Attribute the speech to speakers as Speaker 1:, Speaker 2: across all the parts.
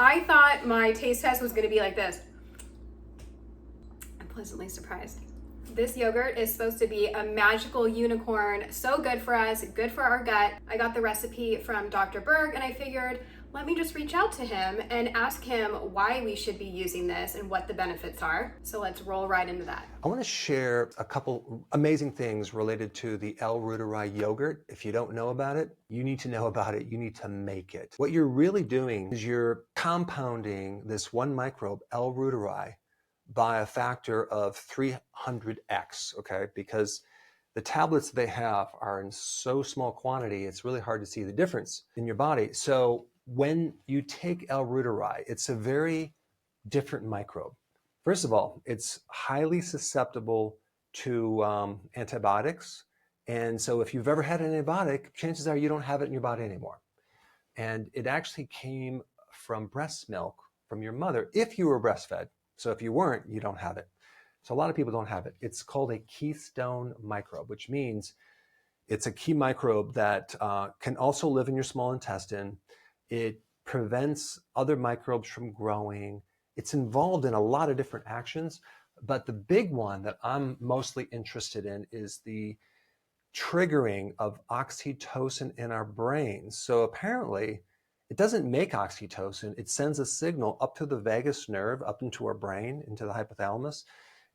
Speaker 1: I thought my taste test was gonna be like this. I'm pleasantly surprised. This yogurt is supposed to be a magical unicorn, so good for us, good for our gut. I got the recipe from Dr. Berg and I figured, let me just reach out to him and ask him why we should be using this and what the benefits are. So let's roll right into that.
Speaker 2: I want to share a couple amazing things related to the L-Reuteri yogurt. If you don't know about it, you need to know about it. You need to make it. What you're really doing is you're compounding this one microbe, L-Reuteri, by a factor of 300x, okay? Because the tablets they have are in so small quantity, it's really hard to see the difference in your body. So when you take L-Reuteri, it's a very different microbe. First of all, it's highly susceptible to antibiotics. And so if you've ever had an antibiotic, chances are you don't have it in your body anymore. And it actually came from breast milk from your mother if you were breastfed. So if you weren't, you don't have it. So a lot of people don't have it. It's called a keystone microbe, which means it's a key microbe that can also live in your small intestine. It prevents other microbes from growing. It's involved in a lot of different actions, but the big one that I'm mostly interested in is the triggering of oxytocin in our brains. So apparently, it doesn't make oxytocin. It sends a signal up to the vagus nerve, up into our brain, into the hypothalamus,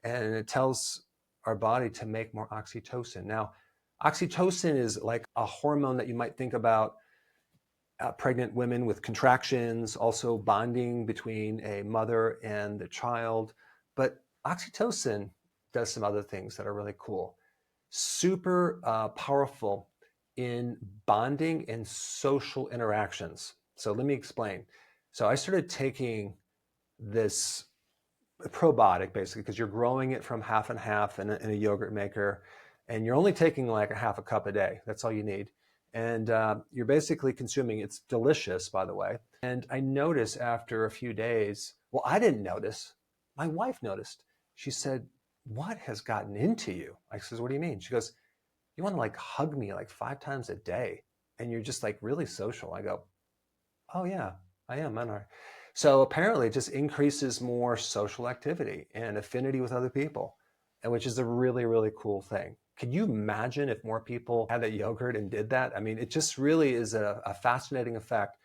Speaker 2: and it tells our body to make more oxytocin. Now, oxytocin is like a hormone that you might think about pregnant women with contractions, also bonding between a mother and the child. But oxytocin does some other things that are really cool. Super powerful in bonding and social interactions. So let me explain. So I started taking this probiotic basically because you're growing it from half and half in a yogurt maker, and you're only taking like a half a cup a day. That's all you need. And you're basically consuming, it's delicious, by the way. And I noticed after a few days, well, I didn't notice. My wife noticed. She said, what has gotten into you? I says, what do you mean? She goes, you want to like hug me like 5 times a day. And you're just like really social. I go, oh yeah, I am, aren't I? So apparently it just increases more social activity and affinity with other people, and which is a really, really cool thing. Can you imagine if more people had that yogurt and did that? I mean, it just really is a fascinating effect.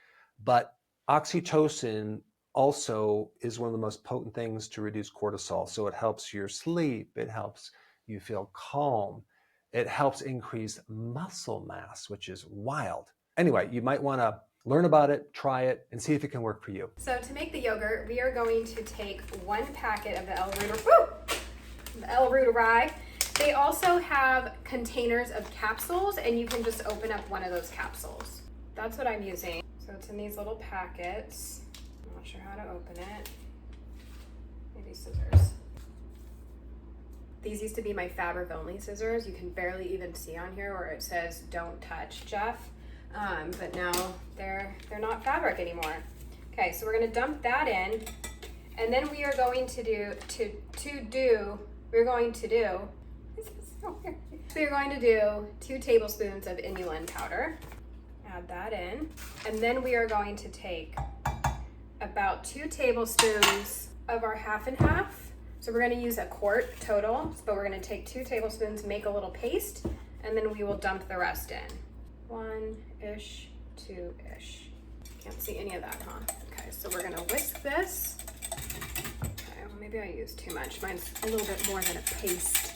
Speaker 2: But oxytocin also is one of the most potent things to reduce cortisol. So it helps your sleep. It helps you feel calm. It helps increase muscle mass, which is wild. Anyway, you might want to learn about it, try it, and see if it can work for you.
Speaker 1: So to make the yogurt, we are going to take 1 packet of the L-Reuteri. They also have containers of capsules, and you can just open up one of those capsules. That's what I'm using. So it's in these little packets. I'm not sure how to open it. Maybe scissors. These used to be my fabric only scissors. You can barely even see on here where it says don't touch, Jeff. But now they're not fabric anymore. Okay, so we're gonna dump that in, and then we are going to do we're going to do 2 tablespoons of inulin powder. Add that in, and then we are going to take about 2 tablespoons of our half and half. So we're going to use a quart total, but we're going to take 2 tablespoons, make a little paste, and then we will dump the rest in. 1-ish, 2-ish. Can't see any of that, huh? Okay, so we're gonna whisk this. Okay, well, maybe I used too much. Mine's a little bit more than a paste.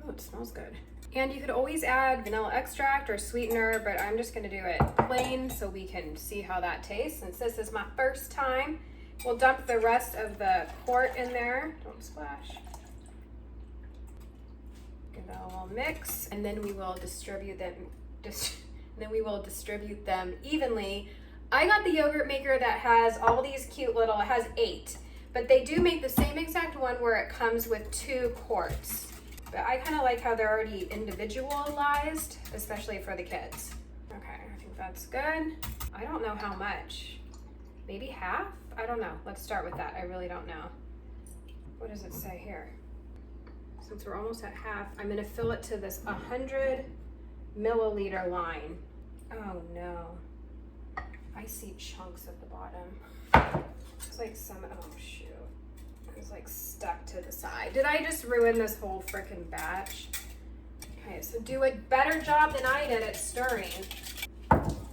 Speaker 1: Oh, it smells good. And you could always add vanilla extract or sweetener, but I'm just gonna do it plain so we can see how that tastes. Since this is my first time, we'll dump the rest of the quart in there. Don't splash. Give that a little mix, and then we will distribute them evenly. I got the yogurt maker that has all these cute little, it has 8, but they do make the same exact one where it comes with 2 quarts. But I kind of like how they're already individualized, especially for the kids. Okay, I think that's good. I don't know how much. Maybe half? I don't know. Let's start with that. I really don't know. What does it say here? Since we're almost at half, I'm gonna fill it to this 100 milliliter line. Oh no, I see chunks at the bottom. like stuck to the side. Did I just ruin this whole frickin' batch? Okay, so do a better job than I did at stirring.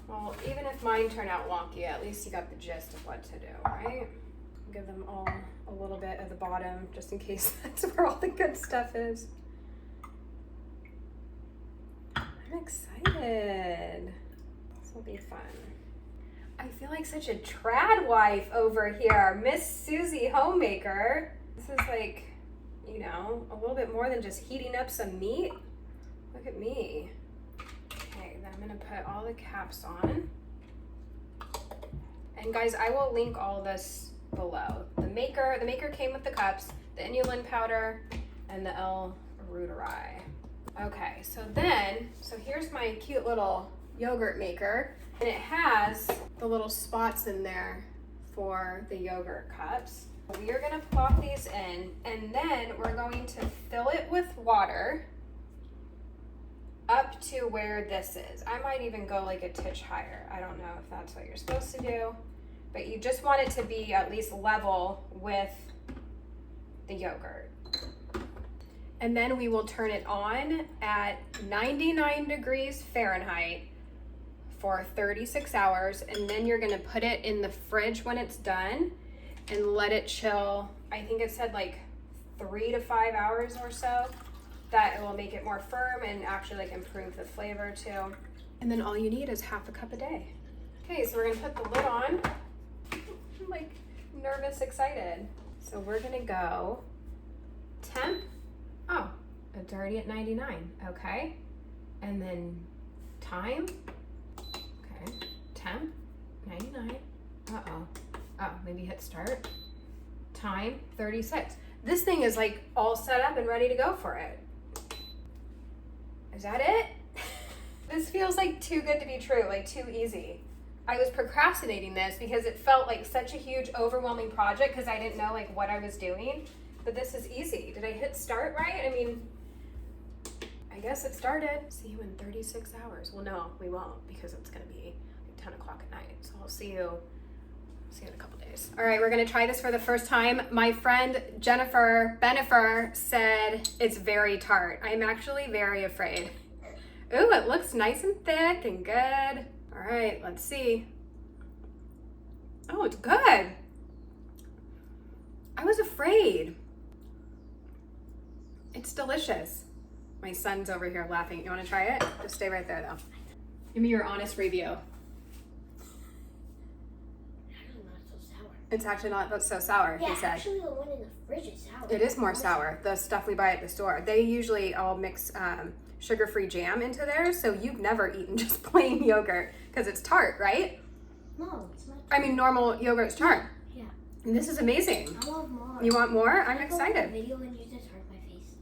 Speaker 1: Well, even if mine turn out wonky, at least you got the gist of what to do, right? Give them all a little bit at the bottom, just in case that's where all the good stuff is. I'm excited. This will be fun. I feel like such a trad wife over here, Miss Susie Homemaker. This is like, you know, a little bit more than just heating up some meat. Look at me. Okay, then I'm gonna put all the caps on. And guys, I will link all this below. The maker came with the cups, the inulin powder, and the L-reuteri. Okay, so here's my cute little yogurt maker, and it has the little spots in there for the yogurt cups. We are gonna plop these in, and then we're going to fill it with water up to where this is. I might even go like a titch higher. I don't know if that's what you're supposed to do, but you just want it to be at least level with the yogurt. And then we will turn it on at 99 degrees Fahrenheit for 36 hours. And then you're gonna put it in the fridge when it's done and let it chill. I think it said like 3 to 5 hours or so. That it will make it more firm and actually like improve the flavor too. And then all you need is half a cup a day. Okay, so we're gonna put the lid on. I'm like nervous, excited. So we're gonna go temp. Oh, it's already at 99, okay. And then time, okay, temp, 99, uh-oh. Oh, maybe hit start. Time, 36. This thing is like all set up and ready to go for it. Is that it? This feels like too good to be true, like too easy. I was procrastinating this because it felt like such a huge, overwhelming project because I didn't know like what I was doing. But this is easy. Did I hit start right? I mean, I guess it started. See you in 36 hours. Well, no, we won't because it's gonna be like 10 o'clock at night. So I'll see you in a couple days. All right, we're gonna try this for the first time. My friend Jennifer Benifer said it's very tart. I'm actually very afraid. Ooh, it looks nice and thick and good. All right, let's see. Oh, it's good. I was afraid. It's delicious. My son's over here laughing. You wanna try it? Just stay right there though. Give me your honest review. It's actually not so sour,
Speaker 3: yeah,
Speaker 1: he said.
Speaker 3: Actually the one in the fridge is sour.
Speaker 1: It is more sour, the stuff we buy at the store. They usually all mix sugar-free jam into theirs, so you've never eaten just plain yogurt because it's tart, right?
Speaker 3: No, it's not tart.
Speaker 1: I mean, normal yogurt's tart.
Speaker 3: Yeah.
Speaker 1: And this is amazing.
Speaker 3: I want more.
Speaker 1: You want more? I'm
Speaker 3: I
Speaker 1: excited.
Speaker 3: video and you just hurt my face.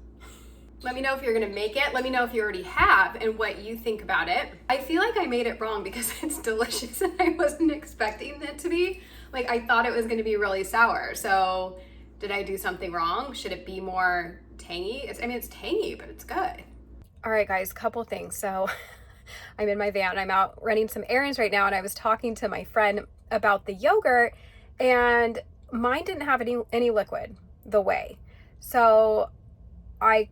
Speaker 1: Let me know if you're gonna make it. Let me know if you already have and what you think about it. I feel like I made it wrong because it's delicious and I wasn't expecting it to be. Like, I thought it was gonna be really sour. So did I do something wrong? Should it be more tangy? I mean, it's tangy, but it's good. All right, guys, couple things. So I'm in my van. I'm out running some errands right now, and I was talking to my friend about the yogurt, and mine didn't have any liquid the whey. So I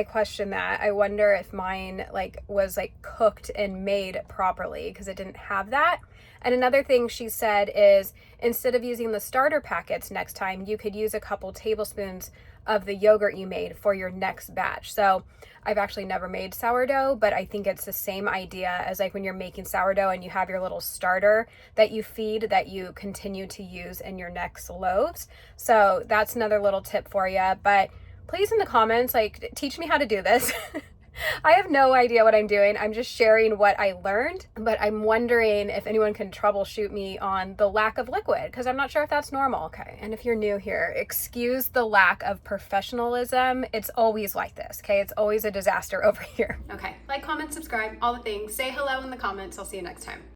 Speaker 1: question that. I wonder if mine was cooked and made properly because it didn't have that. And another thing she said is instead of using the starter packets next time, you could use a couple tablespoons of the yogurt you made for your next batch. So I've actually never made sourdough, but I think it's the same idea as like when you're making sourdough and you have your little starter that you feed that you continue to use in your next loaves. So that's another little tip for you. But please in the comments, teach me how to do this. I have no idea what I'm doing. I'm just sharing what I learned, but I'm wondering if anyone can troubleshoot me on the lack of liquid because I'm not sure if that's normal. Okay, and if you're new here, excuse the lack of professionalism. It's always like this, okay? It's always a disaster over here. Okay, like, comment, subscribe, all the things. Say hello in the comments. I'll see you next time.